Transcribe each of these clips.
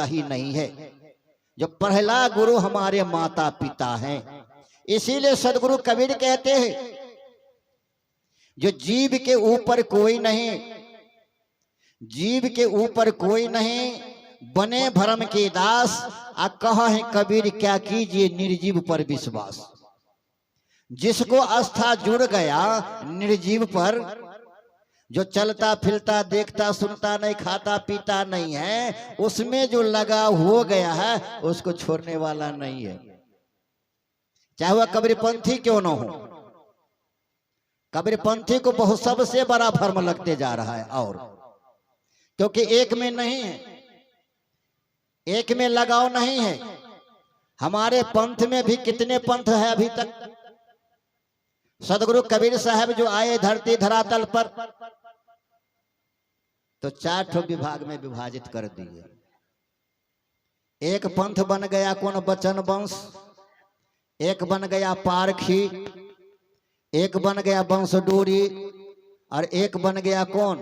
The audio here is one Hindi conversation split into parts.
ही नहीं है। जो पहला गुरु हमारे माता पिता हैं। इसीलिए सदगुरु कबीर कहते हैं जो जीव के ऊपर कोई नहीं, जीव के ऊपर कोई नहीं, बने भरम के दास। आ कहा है कबीर क्या कीजिए निर्जीव पर विश्वास। जिसको आस्था जुड़ गया निर्जीव पर, जो चलता फिरता देखता सुनता नहीं खाता पीता नहीं है, उसमें जो लगा हो गया है उसको छोड़ने वाला नहीं है, चाहे वह कबीरपंथी क्यों ना हो। कबीरपंथी को बहुत सबसे बड़ा भ्रम लगते जा रहा है, और क्योंकि एक में नहीं है, एक में लगाव नहीं है। हमारे पंथ में भी कितने पंथ है अभी तक। सदगुरु कबीर साहब जो आए धरती धरातल पर तो 4 विभाग में विभाजित कर दिए। एक पंथ बन गया कौन बचन वंश, एक बन गया पारखी, एक बन गया वंशडोरी, और एक बन गया कौन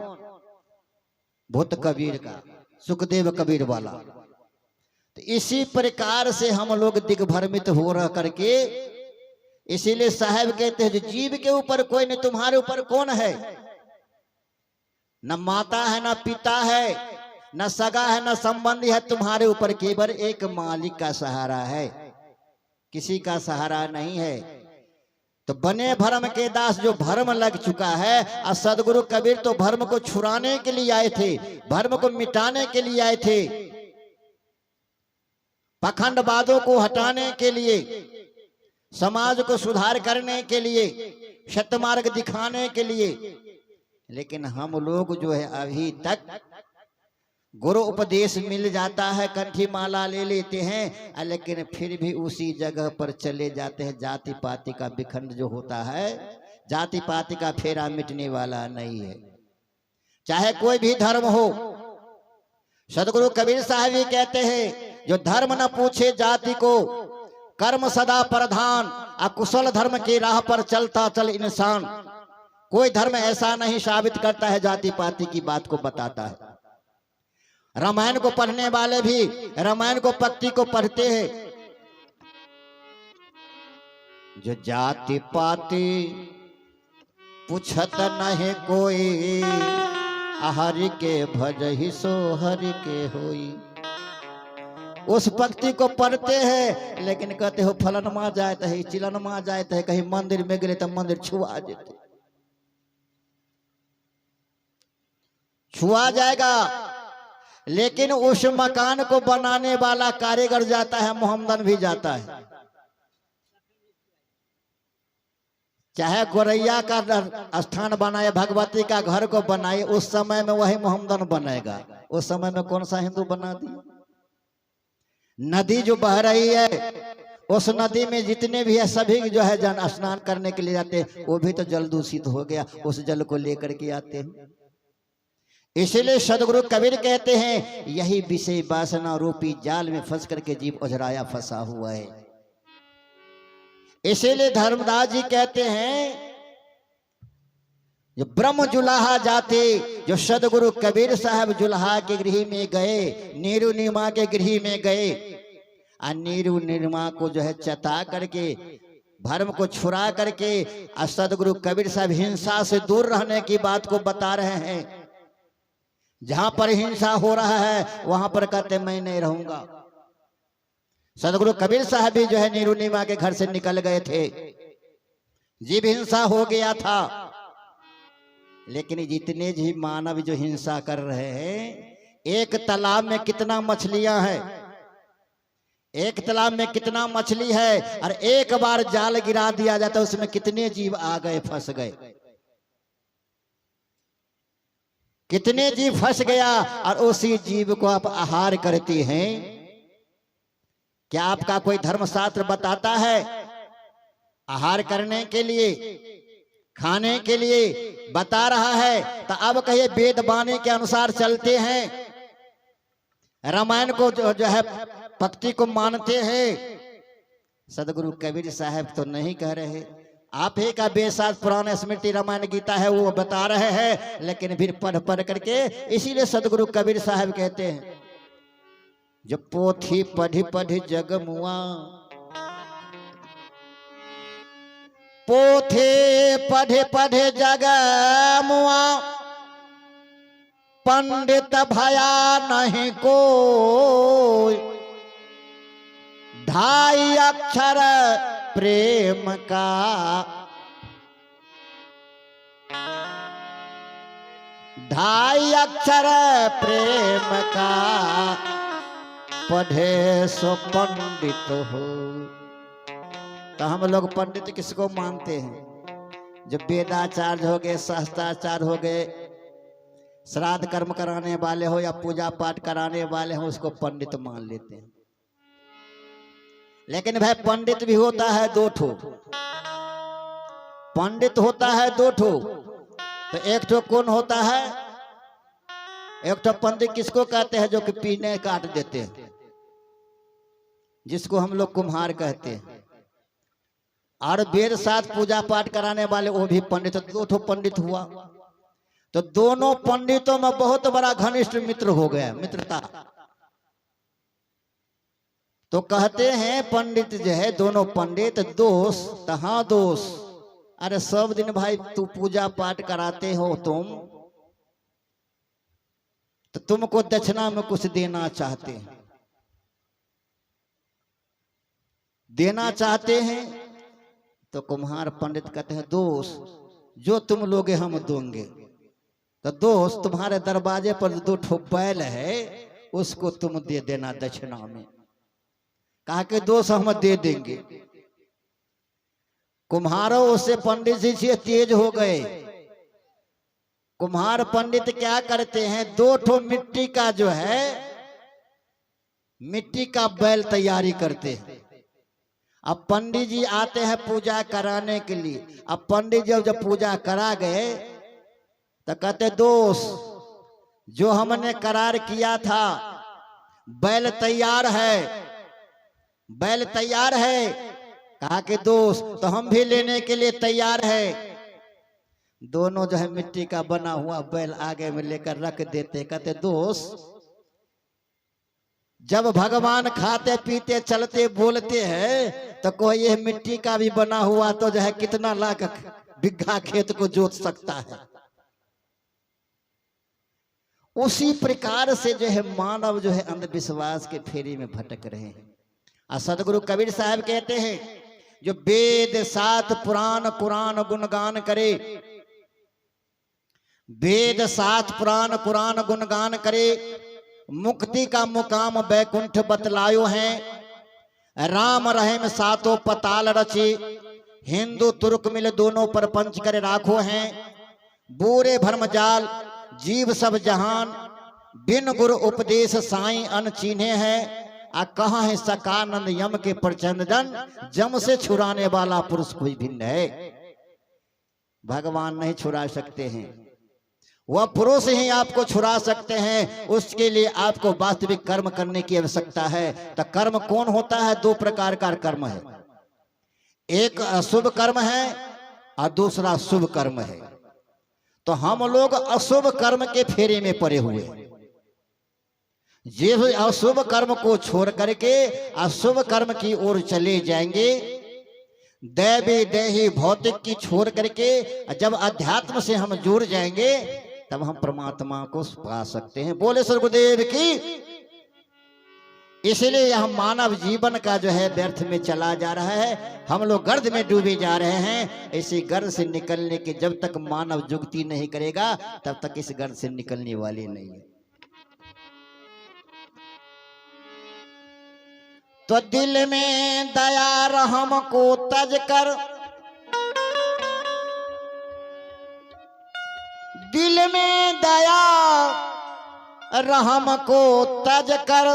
भूत कबीर का सुखदेव कबीर वाला। तो इसी प्रकार से हम लोग दिग्भ्रमित हो रह करके, इसीलिए साहब कहते हैं जीव के ऊपर कोई नहीं, तुम्हारे ऊपर कौन है। न माता है न पिता है न सगा है न संबंधी है, तुम्हारे ऊपर केवल एक मालिक का सहारा है, किसी का सहारा नहीं है। तो बने भरम के दास जो भरम लग चुका है, और सदगुरु कबीर तो भरम को छुड़ाने के लिए आए थे, भरम को मिटाने के लिए आए थे, पाखंडवादों को हटाने के लिए, समाज को सुधार करने के लिए, सत्य मार्ग दिखाने के लिए। लेकिन हम लोग जो है अभी तक गुरु उपदेश मिल जाता है, कंठी माला ले लेते हैं, लेकिन फिर भी उसी जगह पर चले जाते हैं। जाति पाति का विखंड जो होता है, जाति पाति का फेरा मिटने वाला नहीं है, चाहे कोई भी धर्म हो। सदगुरु कबीर साहब भी कहते हैं जो धर्म न पूछे जाति को, कर्म सदा प्रधान, अकुशल धर्म की राह पर चलता चल इंसान। कोई धर्म ऐसा नहीं साबित करता है जाति पाति की बात को बताता है। रामायण को पढ़ने वाले भी रामायण को पक्ति को पढ़ते हैं। जो जाति पाति पूछत नहीं कोई, हरि के भजहि सो हरि के होई। उस पक्ति को पढ़ते हैं, लेकिन कहते हो फलनमा जात है, चिलनमा जात है, कहीं मंदिर में गए तो मंदिर छुआ जाते, छुआ जाएगा। लेकिन उस मकान को बनाने वाला कारीगर जाता है, मोहम्मदन भी जाता है। चाहे गोरैया का स्थान बनाए, भगवती का घर को बनाए, उस समय में वही मोहम्मदन बनेगा। उस समय में कौन सा हिंदू बना दिया। नदी जो बह रही है, उस नदी में जितने भी है सभी जो है जन स्नान करने के लिए जाते हैं, वो भी तो जल दूषित हो गया, उस जल को लेकर के आते हैं। इसलिए सदगुरु कबीर कहते हैं यही विषय वासना रूपी जाल में फंस करके जीव उजराया फंसा हुआ है। इसीलिए धर्मदास जी कहते हैं जो ब्रह्म जुलाहा जाते, जो सदगुरु कबीर साहब जुलाहा के गृह में गए, नीरू निर्मा के गृह में गए, और नीरू निर्मा को जो है चता करके, भरम को छुड़ा करके, और सदगुरु कबीर साहब हिंसा से दूर रहने की बात को बता रहे हैं। जहां पर हिंसा हो रहा है वहां पर कहते मैं नहीं रहूंगा। सदगुरु कबीर साहब भी जो है नीरू निर्मा के घर से निकल गए थे, जीव हिंसा हो गया था। लेकिन जितने भी मानव जो हिंसा कर रहे हैं, एक तालाब में कितना मछलियां हैं, एक तालाब में कितना मछली है, और एक बार जाल गिरा दिया जाता है उसमें कितने जीव आ गए, फंस गए, कितने जीव फंस गया, और उसी जीव को आप आहार करते हैं। क्या आपका कोई धर्मशास्त्र बताता है आहार करने के लिए, खाने के लिए बता रहा है? तो अब कहिए वेद वाणी के अनुसार चलते हैं, रामायण को जो है भक्ति को मानते हैं। सदगुरु कबीर साहब तो नहीं कह रहे, आप ही का बेसात पुराण स्मृति रामायण गीता है वो बता रहे हैं, लेकिन फिर पढ़ पढ़ करके। इसीलिए सदगुरु कबीर साहब कहते हैं जो पोथी पढ़ी पढ़ी जग मुआ, पोथे पढ़े पढ़े जग मुआ, पंडित भया नहीं कोई, ढाई अक्षर प्रेम का, ढाई अक्षर प्रेम का, पढ़े सो पंडित हो। तो हम लोग पंडित किसको मानते हैं? जो वेदाचार्य हो गए, शास्त्राचार्य हो गए, श्राद्ध कर्म कराने वाले हो या पूजा पाठ कराने वाले हो, उसको पंडित मान लेते हैं। लेकिन भाई पंडित भी होता है दो ठो, पंडित होता है दो ठो। तो एक ठो कौन होता है? एक ठो पंडित किसको कहते हैं? जो कि पीने काट देते हैं, जिसको हम लोग कुम्हार कहते हैं। और वेद साथ पूजा पाठ कराने वाले वो भी पंडित, दो ठो पंडित हुआ। तो दोनों पंडितों में बहुत बड़ा घनिष्ठ मित्र हो गया, मित्रता। तो कहते हैं पंडित जो है, दोनों पंडित दोस्त। हाँ दोस्त, अरे सब दिन भाई तू पूजा पाठ कराते हो तुम, तो तुमको दक्षिणा में कुछ देना चाहते हैं, देना चाहते हैं। तो कुम्हार पंडित कहते हैं दोस्त जो तुम लोगे हम दोगे। तो दोस्त तुम्हारे दरवाजे पर दो ठो बैल है, उसको तुम दे देना दक्षिणा में। कहा कि दोस्त हम दे देंगे। कुम्हारों उससे पंडित जी से तेज हो गए। कुम्हार पंडित क्या करते हैं? दो ठो मिट्टी का जो है, मिट्टी का बैल तैयारी करते हैं। अब पंडित जी आते हैं पूजा कराने के लिए। अब पंडित जी जब पूजा करा गए तो कहते दोस्त जो हमने करार किया था, बैल तैयार है, बैल तैयार है। कहा कि दोस्त तो हम भी लेने के लिए तैयार है। दोनों जो है मिट्टी का बना हुआ बैल आगे में लेकर रख देते। कहते दोस्त जब भगवान खाते पीते चलते बोलते हैं तो कोई ये मिट्टी का भी बना हुआ तो जो है कितना लाख बिघा खेत को जोत सकता है। उसी प्रकार से जो है मानव जो है अंधविश्वास के फेरी में भटक रहे हैं। और सदगुरु कबीर साहब कहते हैं जो वेद सात पुराण कुरान गुणगान करे, वेद सात पुराण कुरान गुणगान करे, मुक्ति का मुकाम बैकुंठ बतलायो है। राम रहीम सातों पताल रचे, हिंदू तुर्क मिल दोनों पर पंच करे राखो हैं। बूरे भरम जाल जीव सब जहान, बिन गुरु उपदेश साई अन चीन्हे हैं। आ कहाँ है सकानंद यम के प्रचंडन, जम से छुड़ाने वाला पुरुष कोई भिन्न है। भगवान नहीं छुड़ा सकते हैं, वह पुरुष ही आपको छुड़ा सकते हैं। उसके लिए आपको वास्तविक कर्म करने की आवश्यकता है। तो कर्म कौन होता है? दो प्रकार का कर्म है, एक अशुभ कर्म है और दूसरा शुभ कर्म है। तो हम लोग अशुभ कर्म के फेरे में पड़े हुए, ये अशुभ कर्म को छोड़ करके अशुभ कर्म की ओर चले जाएंगे। दैवी देही भौतिक की छोड़ करके जब अध्यात्म से हम जुड़ जाएंगे तब हम परमात्मा को पा सकते हैं। बोले सर गुरुदेव की। इसलिए यह मानव जीवन का जो है व्यर्थ में चला जा रहा है। हम लोग गर्द में डूबे जा रहे हैं। इसी गर्द से निकलने के जब तक मानव जुगती नहीं करेगा तब तक इस गर्द से निकलने वाले नहीं है। तो दिल में दया रहम को तज कर, दिल में दया रहम को तज कर,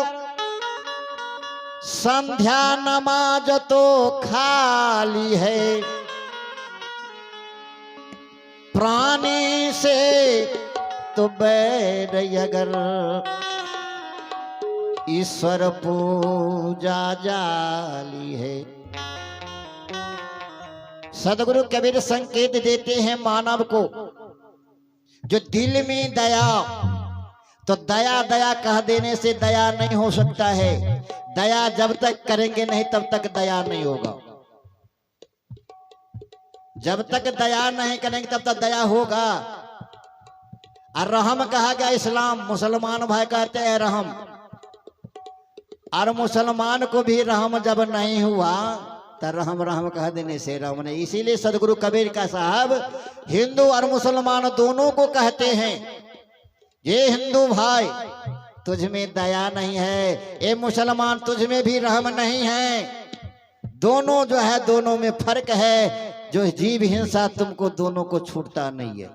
संध्या नमाज तो खाली है। प्राणी से तो बैर अगर, ईश्वर पूजा जाली है। सदगुरु कबीर संकेत देते हैं मानव को, जो दिल में दया तो दया दया कह देने से दया नहीं हो सकता है। दया जब तक करेंगे नहीं तब तक दया नहीं होगा। जब तक दया नहीं करेंगे तब तक दया होगा। और रहम कहा गया इस्लाम, मुसलमान भाई कहते हैं रहम, और मुसलमान को भी रहम जब नहीं हुआ तो रहम रहम कह देने से रहम नहीं। इसीलिए सदगुरु कबीर का साहब हिंदू और मुसलमान दोनों को कहते हैं, ये हिंदू भाई तुझ में दया नहीं है, ये मुसलमान तुझ में भी रहम नहीं है। दोनों जो है दोनों में फर्क है। जो जीव हिंसा तुमको दोनों को छूटता नहीं है।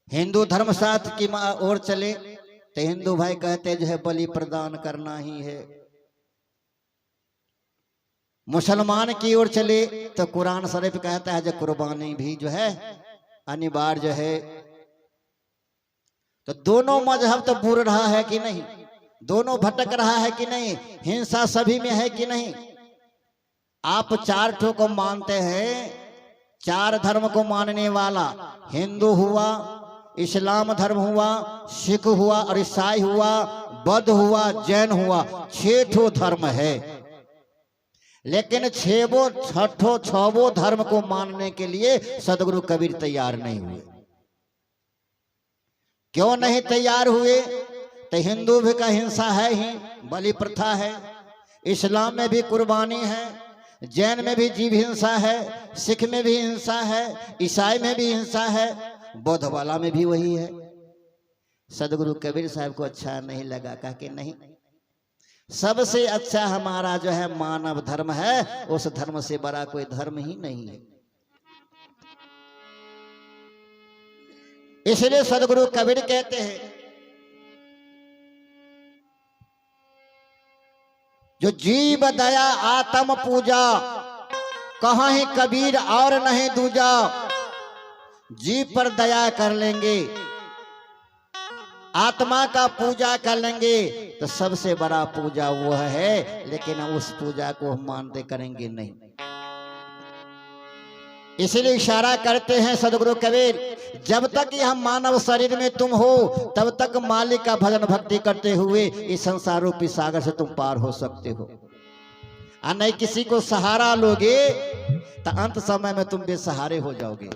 हिंदू धर्मशास्त्र की ओर चले तो हिंदू भाई कहते जो है बलि प्रदान करना ही है। मुसलमान की ओर चले तो कुरान शरीफ कहता है जो कुर्बानी भी जो है अनिवार्य जो है। तो दोनों मजहब तो बुर रहा है कि नहीं, दोनों भटक रहा है कि नहीं, हिंसा सभी में है कि नहीं। आप चार ठो को मानते हैं, चार धर्म को मानने वाला हिंदू हुआ, इस्लाम धर्म हुआ, सिख हुआ और ईसाई हुआ, बौद्ध हुआ, जैन हुआ, 6 ठो धर्म है। लेकिन छठो धर्म को मानने के लिए सदगुरु कबीर तैयार नहीं हुए। क्यों नहीं तैयार हुए? तो हिंदू भी का हिंसा है ही, बलि प्रथा है, इस्लाम में भी कुर्बानी है, जैन में भी जीव हिंसा है, सिख में भी हिंसा है, ईसाई में भी हिंसा है, बौद्ध वाला में भी वही है। सदगुरु कबीर साहब को अच्छा नहीं लगा, कहा कि नहीं, सबसे अच्छा हमारा जो है मानव धर्म है, उस धर्म से बड़ा कोई धर्म ही नहीं है। इसलिए सदगुरु कबीर कहते हैं जो जीव दया आत्म पूजा, कहाँ ही कबीर और नहीं दूजा। जीव पर दया कर लेंगे, आत्मा का पूजा कर लेंगे तो सबसे बड़ा पूजा वो है। लेकिन उस पूजा को हम मानते करेंगे नहीं। इसलिए इशारा करते हैं सदगुरु कबीर, जब तक यह मानव शरीर में तुम हो तब तक मालिक का भजन भक्ति करते हुए इस संसार रूपी सागर से तुम पार हो सकते हो। और नहीं किसी को सहारा लोगे तो अंत समय में तुम बेसहारे हो जाओगे।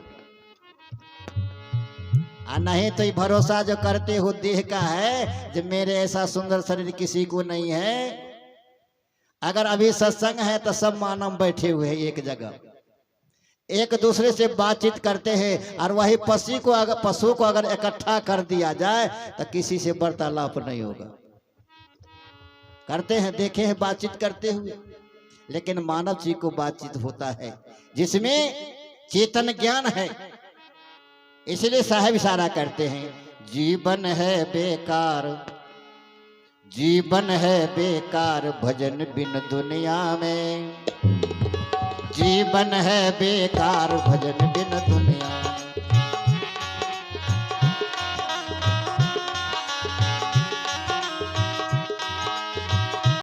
और नहीं तो ये भरोसा जो करते हो देह का है, जो मेरे ऐसा सुंदर शरीर किसी को नहीं है। अगर अभी सत्संग है तो सब मानव बैठे हुए हैं एक जगह, एक दूसरे से बातचीत करते हैं। और वही पशु को अगर इकट्ठा कर दिया जाए तो किसी से वार्तालाप नहीं होगा। करते हैं, देखे हैं बातचीत करते हुए। लेकिन मानव जी को बातचीत होता है जिसमें चेतन ज्ञान है। इसलिए साहब इशारा करते हैं, जीवन है बेकार, जीवन है बेकार भजन बिन दुनिया में, जीवन है बेकार भजन बिन दुनिया